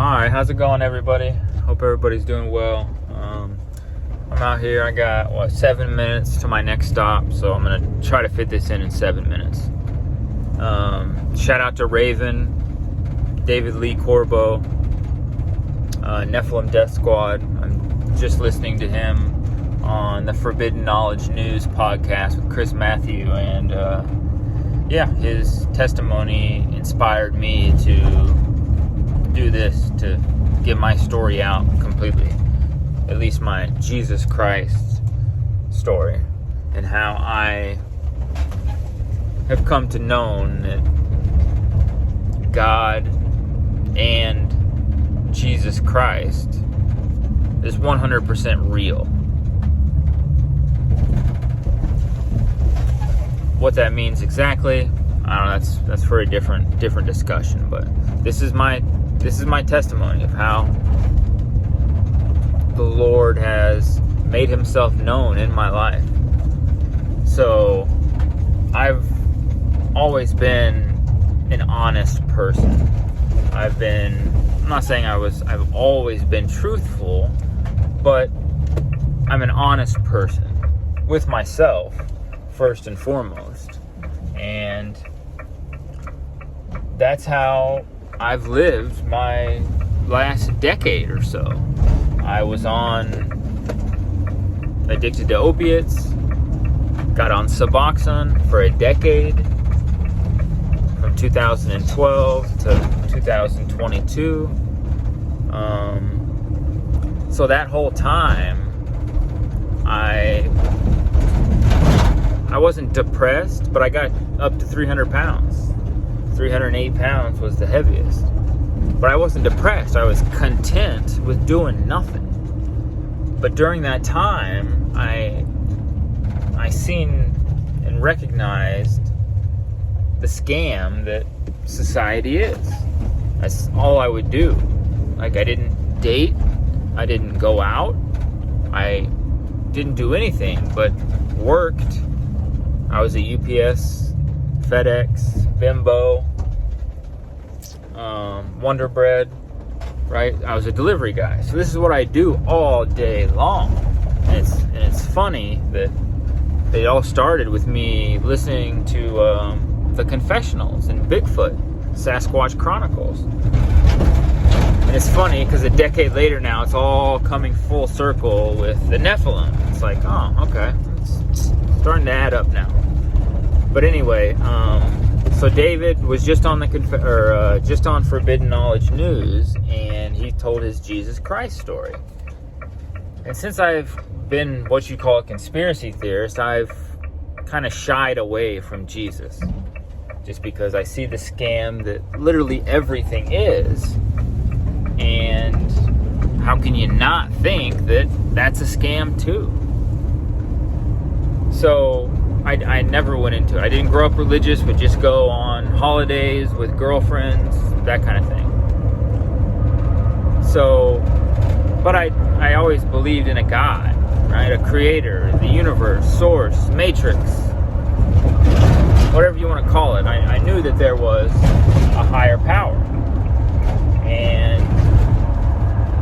Alright, how's it going, everybody? Hope everybody's doing well. I'm out here. I got 7 minutes to my next stop, so I'm gonna try to fit this in 7 minutes. Shout out to Raven, David Lee Corbo, Nephilim Death Squad. I'm just listening to him on the Forbidden Knowledge News podcast with Chris Matthew, and his testimony inspired me to do this, to get my story out completely, at least my Jesus Christ story, and how I have come to know that God and Jesus Christ is 100% real. What that means exactly, I don't know. That's for a different discussion. But this is my testimony of how the Lord has made himself known in my life. So I've always been an honest person. I'm not saying I've always been truthful, but I'm an honest person with myself first and foremost. And that's how I've lived my last decade or so. I was addicted to opiates, got on Suboxone for a decade, from 2012 to 2022. So that whole time, I wasn't depressed, but I got up to 300 pounds. 308 pounds was the heaviest. But I wasn't depressed. I was content with doing nothing. But during that time, I seen and recognized the scam that society is. That's all I would do. Like, I didn't date. I didn't go out. I didn't do anything but worked. I was a UPS, FedEx, Bimbo, Wonder Bread, right? I was a delivery guy. So this is what I do all day long. And it's funny that they all started with me listening to the Confessionals and Bigfoot, Sasquatch Chronicles. And it's funny because a decade later now, it's all coming full circle with the Nephilim. It's like, oh, okay, it's starting to add up now. But anyway, so David was just on just on Forbidden Knowledge News, and he told his Jesus Christ story. And since I've been what you call a conspiracy theorist, I've kind of shied away from Jesus, just because I see the scam that literally everything is. And how can you not think that that's a scam too? So I never went into it. I didn't grow up religious, would just go on holidays with girlfriends, that kind of thing. So, but I always believed in a God, right? A creator, the universe, source, matrix, whatever you want to call it. I knew that there was a higher power. And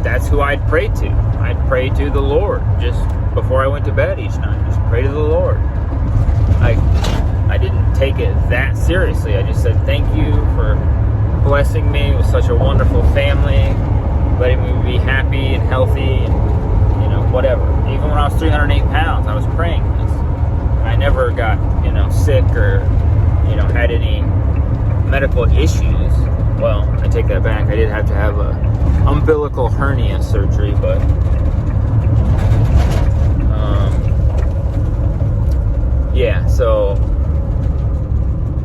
that's who I'd pray to. I'd pray to the Lord just before I went to bed each night. Just pray to the Lord. I didn't take it that seriously. I just said, thank you for blessing me with such a wonderful family, letting me be happy and healthy and, whatever. Even when I was 308 pounds, I was praying this. I never got, sick or, had any medical issues. Well, I take that back. I did have to have a umbilical hernia surgery, but so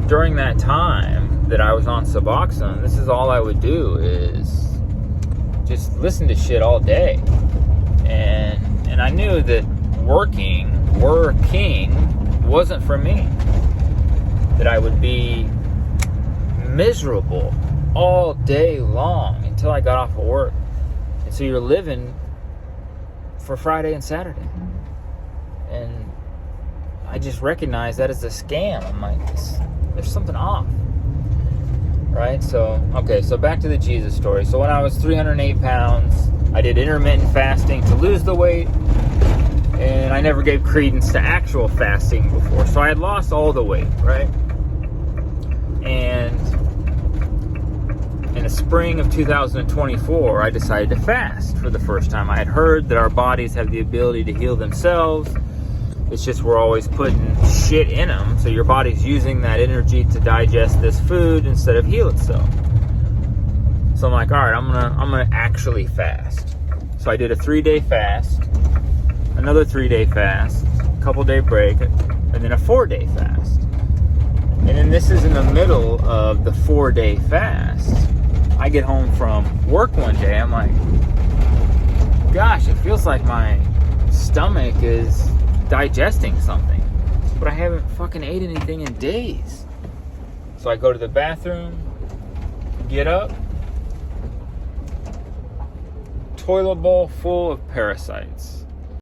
during that time that I was on Suboxone, this is all I would do is just listen to shit all day. And I knew that working wasn't for me. That I would be miserable all day long until I got off of work. And so you're living for Friday and Saturday. And I just recognized that as a scam. I'm like, there's something off. right? So, okay, so back to the Jesus story. So when I was 308 pounds, I did intermittent fasting to lose the weight, and I never gave credence to actual fasting before. So I had lost all the weight, right? And in the spring of 2024, I decided to fast for the first time. I had heard that our bodies have the ability to heal themselves. It's just we're always putting shit in them, so your body's using that energy to digest this food instead of heal itself. So I'm like, all right, I'm gonna actually fast. So I did a 3-day fast, another 3-day fast, a couple-day break, and then a 4-day fast. And then this is in the middle of the 4-day fast. I get home from work one day, I'm like, gosh, it feels like my stomach is digesting something, but I haven't fucking ate anything in days. So I go to the bathroom, get up, toilet bowl full of parasites.